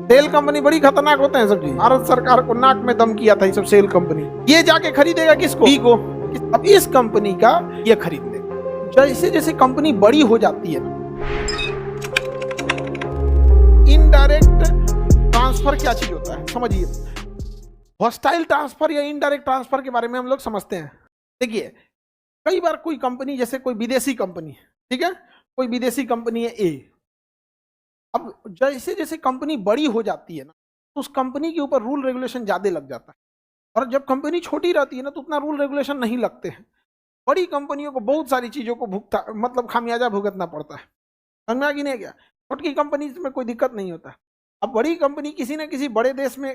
Cell company बड़ी खतरनाक होते हैं सब जी। भारत सरकार को नाक में दम किया था ये सब सेल कंपनी। ये जाके खरीदेगा किसको? बी को। अब इस कंपनी का ये खरीद ले। जैसे जैसे कंपनी बड़ी हो जाती है, इनडायरेक्ट ट्रांसफर क्या चीज होता है समझिए। हॉस्टाइल ट्रांसफर या इनडायरेक्ट ट्रांसफर के बारे में हम लोग समझते हैं। देखिए, कई बार कोई कंपनी, जैसे कोई विदेशी कंपनी, ठीक है, कोई विदेशी कंपनी है ए। अब जैसे जैसे कंपनी बड़ी हो जाती है ना, तो उस कंपनी के ऊपर रूल रेगुलेशन ज्यादा लग जाता है। और जब कंपनी छोटी रहती है ना, तो उतना रूल रेगुलेशन नहीं लगते हैं। बड़ी कंपनियों को बहुत सारी चीजों को खामियाजा भुगतना पड़ता है। समझ में आ गई नहीं क्या? छोटी कंपनी में कोई दिक्कत नहीं होता। अब बड़ी कंपनी किसी न किसी बड़े देश में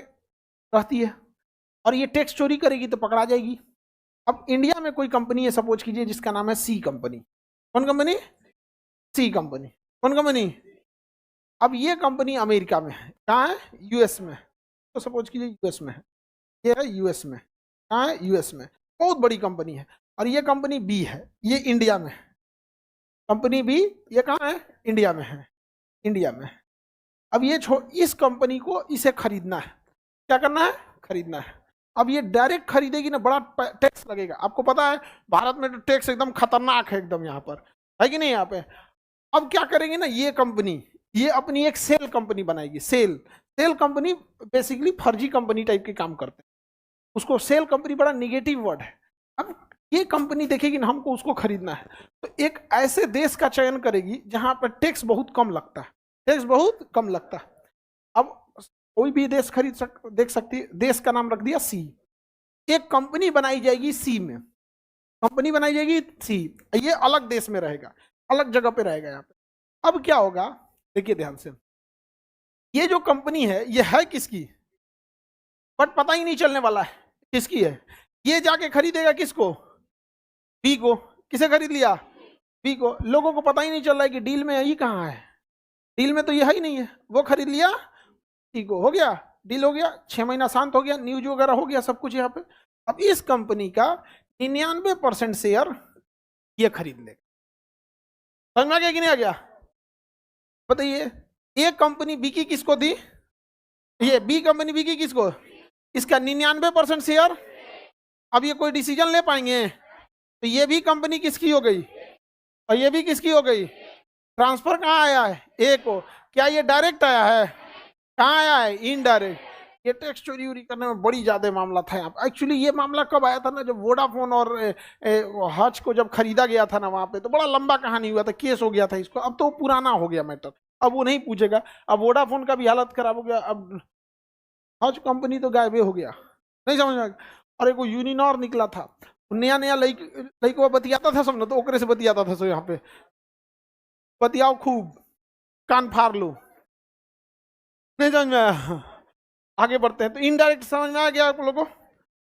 रहती है और ये टैक्स चोरी करेगी तो पकड़ा जाएगी। अब इंडिया में कोई कंपनी है, सपोज कीजिए, जिसका नाम है सी कंपनी। कौन कंपनी? सी कंपनी। कौन कंपनी? अब ये कंपनी अमेरिका में है। कहाँ है? यूएस में। तो सपोज कीजिए यूएस में है, ये है यूएस में। कहाँ है? यूएस में। बहुत बड़ी कंपनी है। और ये कंपनी बी है, ये इंडिया में है। कंपनी बी ये कहाँ है? इंडिया में है। इंडिया में। अब ये इस कंपनी को इसे खरीदना है। क्या करना है? खरीदना है। अब ये डायरेक्ट खरीदेगी ना, बड़ा टैक्स लगेगा। आपको पता है भारत में तो टैक्स एकदम खतरनाक है, एकदम यहाँ पर है कि नहीं? यहाँ पे अब क्या करेंगे ना, ये कंपनी ये अपनी एक सेल कंपनी बनाएगी। सेल कंपनी बेसिकली फर्जी कंपनी टाइप के काम करते हैं। उसको सेल कंपनी बड़ा निगेटिव वर्ड है। अब ये कंपनी देखेगी ना, हमको उसको खरीदना है, तो एक ऐसे देश का चयन करेगी जहां पर टैक्स बहुत कम लगता है। टैक्स बहुत कम लगता है। अब कोई भी देश देख सकती है। देश का नाम रख दिया सी। एक कंपनी बनाई जाएगी सी में। कंपनी बनाई जाएगी सी। ये अलग देश में रहेगा, अलग जगह पे रहेगा यहाँ पे। अब क्या होगा, देखिए ध्यान से। ये जो कंपनी है, ये है किसकी? बट पता ही नहीं चलने वाला है किसकी है। ये जाके खरीदेगा किसको? बी को। किसे खरीद लिया? बी को। लोगों को पता ही नहीं चल रहा है कि डील में ये कहाँ है। डील में तो ये है ही नहीं है। वो खरीद लिया सी को। हो गया, डील हो गया, 6 महीना शांत हो गया, न्यूज वगैरह हो गया, सब कुछ यहाँ पे। अब इस कंपनी का 99% शेयर ये खरीद लेगा। समझ में आ गया कि नहीं आ गया? बताइए, ये कंपनी बिकी किसको थी? ये बी कंपनी बिकी किसको? इसका 99% शेयर। अब ये कोई डिसीजन ले पाएंगे? तो ये भी कंपनी किसकी हो गई और ये भी किसकी हो गई? ट्रांसफर कहाँ आया है? ए को। क्या ये डायरेक्ट आया है? कहाँ आया है? इनडायरेक्ट। ये टैक्स चोरी उरी करने में बड़ी ज्यादा मामला था यहाँ पे। एक्चुअली ये मामला कब आया था ना, जब वोडाफोन और हज को जब खरीदा गया था ना, वहां पे तो बड़ा लंबा कहानी हुआ था, केस हो गया था इसको। अब तो पुराना हो गया मैटर, अब वो नहीं पूछेगा। अब वोडाफोन का भी हालत खराब हो गया। अब हज कंपनी तो गायब हो गया। नहीं समझ में? और एक यूनिनॉर निकला था, नया नया लड़को बतियाता था सब ना, तो ओकरे से बतियाता था। सो यहाँ पे बतियाओ खूब, कान फाड़ लो। नहीं समझ में आया? आगे बढ़ते हैं। तो इनडायरेक्ट समझ में आ गया आप लोगों को?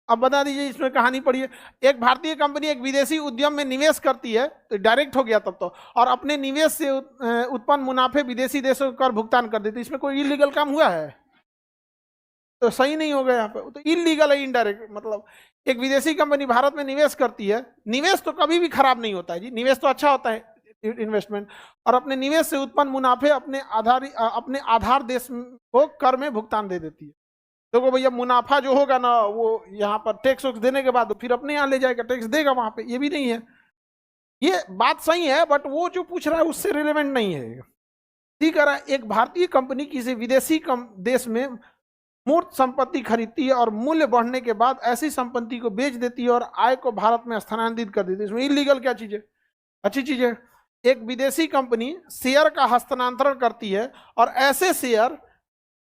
अब बता दीजिए इसमें कहानी पढ़िए। एक भारतीय कंपनी एक विदेशी उद्यम में निवेश करती है, तो डायरेक्ट हो गया तब तो, और अपने निवेश से उत्पन्न मुनाफे विदेशी देशों को कर भुगतान कर देती है। इसमें कोई इलीगल काम हुआ है? तो सही नहीं होगा यहाँ पे, तो इलीगल है इनडायरेक्ट। मतलब एक विदेशी कंपनी भारत में निवेश करती है। निवेश तो कभी भी खराब नहीं होता है जी, निवेश तो अच्छा होता है, इन्वेस्टमेंट। और अपने निवेश से उत्पन्न मुनाफे अपने आधार देश को कर में भुगतान दे देती है। देखो भैया, मुनाफा जो होगा ना, वो यहाँ पर टैक्स देने के बाद फिर अपने यहाँ ले जाएगा, टैक्स देगा वहां पे। ये भी नहीं है, ये बात सही है, बट वो जो पूछ रहा है उससे रिलेवेंट नहीं है। ठीक है, एक भारतीय कंपनी किसी विदेशी देश में मूर्त संपत्ति खरीदती है और मूल्य बढ़ने के बाद ऐसी संपत्ति को बेच देती है और आय को भारत में स्थानांतरित कर देती है। इसमें इलीगल क्या चीज है? अच्छी चीज है। एक विदेशी कंपनी शेयर का हस्तांतरण करती है और ऐसे शेयर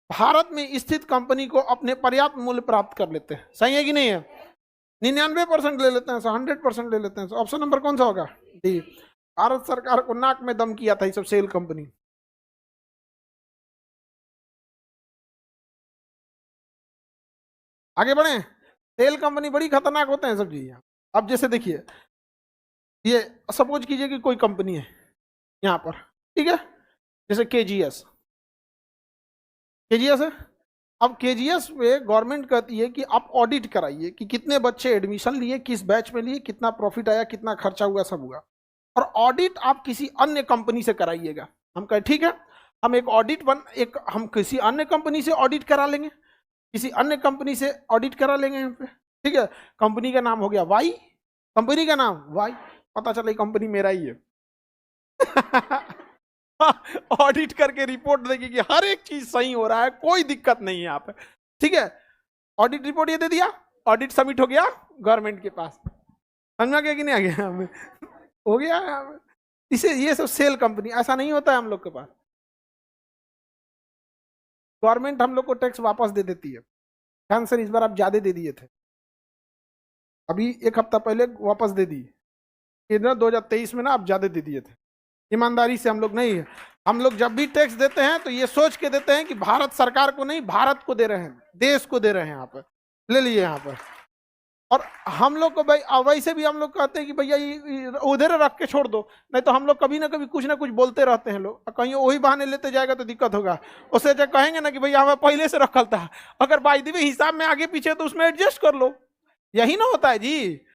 भारत में स्थित कंपनी को अपने पर्याप्त मूल्य प्राप्त कर लेते हैं। सही है कि नहीं है? 99% ले लेते हैं, 100% ले लेते हैं। ऑप्शन नंबर कौन सा होगा? डी। भारत सरकार को नाक में दम किया था ये सब सेल कंपनी। आगे बढ़े। सेल कंपनी बड़ी खतरनाक होते हैं सब जी। अब जैसे देखिए, ये सपोज कीजिए कि कोई कंपनी है यहाँ पर, ठीक है, जैसे केजीएस है। अब केजीएस पे गवर्नमेंट कहती है कि आप ऑडिट कराइए कि कितने बच्चे एडमिशन लिए, किस बैच में लिए, कितना प्रॉफिट आया, कितना खर्चा हुआ, सब हुआ। और ऑडिट आप किसी अन्य कंपनी से कराइएगा। हम कहे ठीक है। हम एक हम किसी अन्य कंपनी से ऑडिट करा लेंगे, किसी अन्य कंपनी से ऑडिट करा लेंगे यहाँ पे, ठीक है। कंपनी का नाम हो गया वाई, कंपनी का नाम वाई, पता चला कंपनी मेरा ही है। ऑडिट करके रिपोर्ट देगी कि हर एक चीज सही हो रहा है, कोई दिक्कत नहीं है यहाँ पे, ठीक है। ऑडिट रिपोर्ट ये दे दिया, ऑडिट सबमिट हो गया गवर्नमेंट के पास, समझ में आ गया कि नहीं आ गया हमें? हो गया। इसे ये सब सेल कंपनी, ऐसा नहीं होता है हम लोग के पास। गवर्नमेंट हम लोग को टैक्स वापस दे देती है, ध्यान से, इस बार आप ज्यादा दे दिए थे, अभी एक हफ्ता पहले वापस दे दी, इधर 2023 में ना आप ज्यादा दे दिए थे। ईमानदारी से हम लोग नहीं है, हम लोग जब भी टैक्स देते हैं तो ये सोच के देते हैं कि भारत सरकार को नहीं, भारत को दे रहे हैं, देश को दे रहे हैं। यहाँ पर ले लिए यहाँ पर, और हम लोग को भाई वैसे भी हम लोग कहते हैं कि भैया उधर रख के छोड़ दो, नहीं तो हम लोग कभी ना कभी कुछ ना कुछ बोलते रहते हैं लोग, कहीं वही बहाने लेते जाएगा तो दिक्कत होगा। उससे जब कहेंगे ना कि भैया हमें पहले से रखल था, अगर बाई दी हिसाब में आगे पीछे तो उसमें एडजस्ट कर लो, यही ना होता है जी।